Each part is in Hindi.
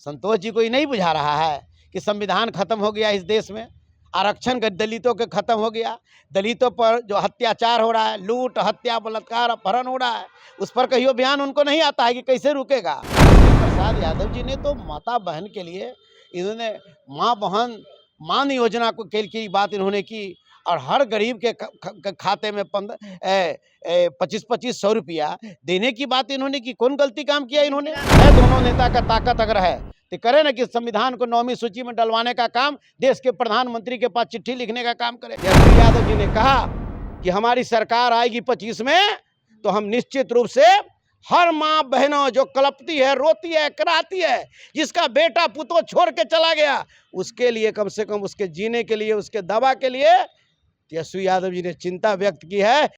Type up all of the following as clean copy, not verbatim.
संतोष जी को ये नहीं बुझा रहा है कि संविधान खत्म हो गया इस देश में, आरक्षण दलितों के खत्म हो गया, दलितों पर जो अत्याचार हो रहा है, लूट हत्या बलात्कार अपहरण हो रहा है, उस पर कहियो बयान उनको नहीं आता है कि कैसे रुकेगा। प्रसाद यादव जी ने तो माता बहन के लिए इन्होंने माँ बहन मान योजना को की बात इन्होंने की, और हर गरीब के खाते में 25-25 सौ रुपया देने की बात इन्होंने की। कौन गलती काम किया इन्होंने? है दोनों नेता का ताकत अगर है तो करे ना कि संविधान को 9वीं सूची में डलवाने का काम देश के प्रधानमंत्री के पास चिट्ठी लिखने का काम करे। तेजस्वी यादव जी ने कहा कि हमारी सरकार आएगी 25 में तो हम निश्चित रूप से हर माँ बहनों जो कलपती है, रोती है, कराती है, जिसका बेटा पुतो छोड़ के चला गया, उसके लिए कम से कम उसके जीने के लिए, उसके दवा के लिए तेजस्वी यादव जी ने चिंता व्यक्त की है।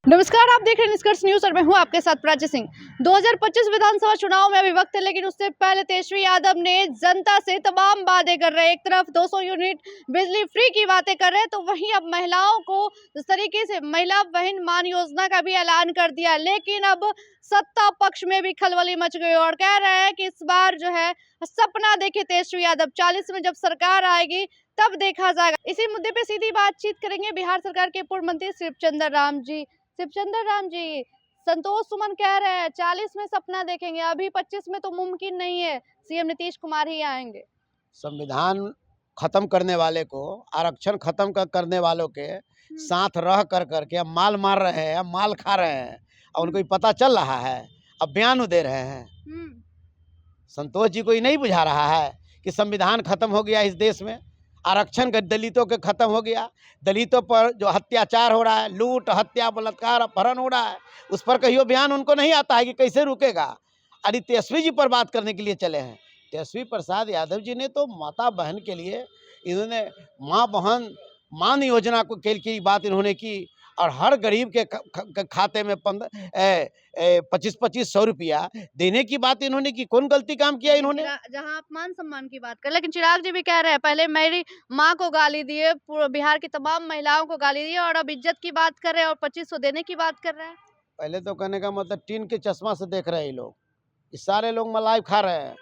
नमस्कार, आप देख रहे हैं निष्कर्ष न्यूज और मैं हूं आपके साथ प्राची सिंह। 2025 विधानसभा चुनाव में अभी वक्त है, लेकिन उससे पहले तेजस्वी यादव ने जनता से तमाम वादे कर रहे हैं। एक तरफ 200 यूनिट बिजली फ्री की बातें कर रहे हैं, तो वहीं अब महिलाओं को जिस तरीके से महिला बहन मान योजना का भी ऐलान कर दिया, लेकिन अब सत्ता पक्ष में भी खलबली मच गई और कह रहे हैं कि इस बार जो है सपना देखे तेजस्वी यादव, 40 में जब सरकार आएगी तब देखा जाएगा। इसी मुद्दे पे सीधी बातचीत करेंगे बिहार सरकार के पूर्व मंत्री शिवचंद्र राम जी। संतोष सुमन कह रहे हैं 40 में सपना देखेंगे, अभी 25 में तो मुमकिन नहीं है, सीएम नीतीश कुमार ही आएंगे। संविधान खत्म करने वाले को, आरक्षण खत्म करने वालों के साथ रह करके अब माल मार रहे हैं, अब माल खा रहे हैं और उनको पता चल रहा है, अब बयान दे रहे हैं। संतोष जी को ये नहीं बुझा रहा है कि संविधान खत्म हो गया इस देश में, आरक्षण दलितों के खत्म हो गया, दलितों पर जो अत्याचार हो रहा है, लूट हत्या बलात्कार अपहरण हो रहा है, उस पर कहियो बयान उनको नहीं आता है कि कैसे रुकेगा। अरे तेजस्वी जी पर बात करने के लिए चले हैं। तेजस्वी प्रसाद यादव जी ने तो माता बहन के लिए इन्होंने माँ बहन मान योजना की बात इन्होंने की, और हर गरीब के खाते में 25-25 सौ रुपया देने की बात इन्होंने की। कौन गलती काम किया इन्होंने? जहां आप मान सम्मान की बात कर, लेकिन चिराग जी भी कह रहे हैं पहले मेरी माँ को गाली दिए, बिहार की तमाम महिलाओं को गाली दिए, और अब इज्जत की बात कर रहे हैं और 2500 देने की बात कर रहे हैं। पहले तो कहने का मतलब टीन के चश्मा से देख रहे हैं लोग, इस सारे लोग मलाई खा रहे हैं।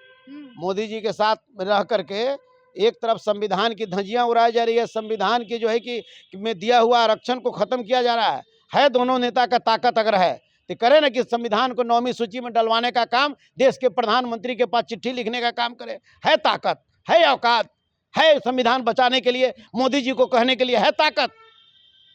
मोदी जी के साथ रह करके एक तरफ संविधान की धज्जियां उड़ाई जा रही है, संविधान की जो है कि में दिया हुआ आरक्षण को खत्म किया जा रहा है दोनों नेता का ताकत अगर है तो करे ना कि संविधान को 9वीं सूची में डलवाने का काम देश के प्रधानमंत्री के पास चिट्ठी लिखने का काम करे। है ताकत, है औकात, है संविधान बचाने के लिए, मोदी जी को कहने के लिए है ताकत।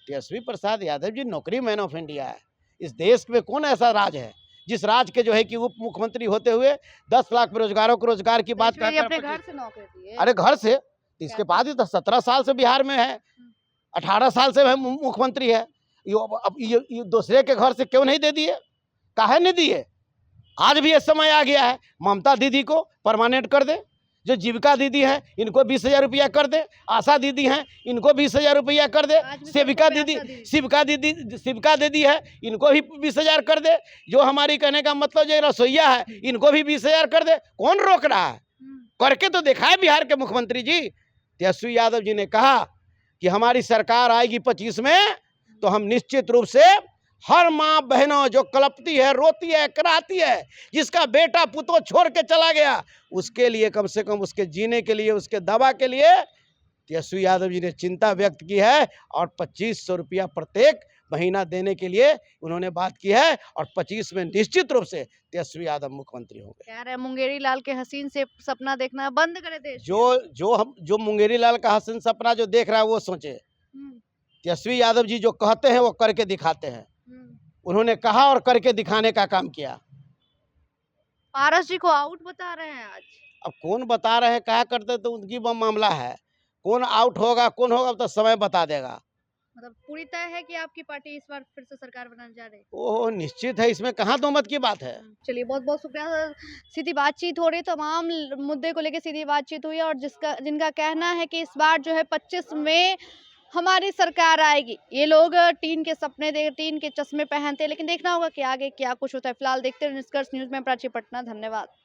तेजस्वी प्रसाद यादव जी नौकरी मैन ऑफ इंडिया है। इस देश में कौन ऐसा राज है जिस राज के जो है कि उप मुख्यमंत्री होते हुए 10 लाख बेरोजगारों को रोजगार की बात करते हैं। अपने घर से नौकरी दी है। अरे घर से, इसके बाद ही तो 17 साल से बिहार में है, 18 साल से मुख्यमंत्री है। ये दूसरे के घर से क्यों नहीं दे दिए? काहे नहीं दिए? आज भी ये समय आ गया है, ममता दीदी को परमानेंट कर दे, जो जीविका दीदी है इनको 20,000 रुपया कर दे, आशा दीदी हैं इनको 20,000 रुपया कर दे, सेविका दीदी है इनको भी 20,000 कर दे, जो हमारी कहने का मतलब जो रसोईया है इनको भी 20,000 कर दे। कौन रोक रहा है? करके तो दिखाए बिहार के मुख्यमंत्री जी। तेजस्वी यादव जी ने कहा कि हमारी सरकार आएगी 25 में तो हम निश्चित रूप से हर माँ बहनों जो कलपती है, रोती है, कराती है, जिसका बेटा पुतो छोड़ के चला गया, उसके लिए कम से कम उसके जीने के लिए, उसके दवा के लिए तेजस्वी यादव जी ने चिंता व्यक्त की है, और 2500 रुपया प्रत्येक महीना देने के लिए उन्होंने बात की है, और 25 में निश्चित रूप से तेजस्वी यादव मुख्यमंत्री होंगे। कह रहे हैं मुंगेरी लाल के हसीन से सपना देखना बंद करे देश। जो मुंगेरी लाल का हसीन सपना जो देख रहा है वो सोचे। तेजस्वी यादव जी जो कहते हैं वो करके दिखाते हैं। उन्होंने कहा और करके दिखाने का काम किया। पारस जी को आउट बता रहे हैं आज। अब कौन बता रहे हैं, क्या करते तो उनकी मामला है, कौन आउट होगा कौन होगा तो समय बता देगा। मतलब पूरी तय है कि आपकी पार्टी इस बार फिर से सरकार बनाने जा रही है? ओह निश्चित है, इसमें कहाँ दो मत की बात है। चलिए, बहुत बहुत शुक्रिया। सीधी बातचीत हो रही, तमाम मुद्दे को लेकर सीधी बातचीत हुई, और जिनका कहना है कि इस बार जो है 25 में हमारी सरकार आएगी। ये लोग टीन के सपने दे, टीन के चश्मे पहनते हैं, लेकिन देखना होगा कि आगे क्या कुछ होता है। फिलहाल देखते हैं निष्कर्ष न्यूज में प्राची पटना। धन्यवाद।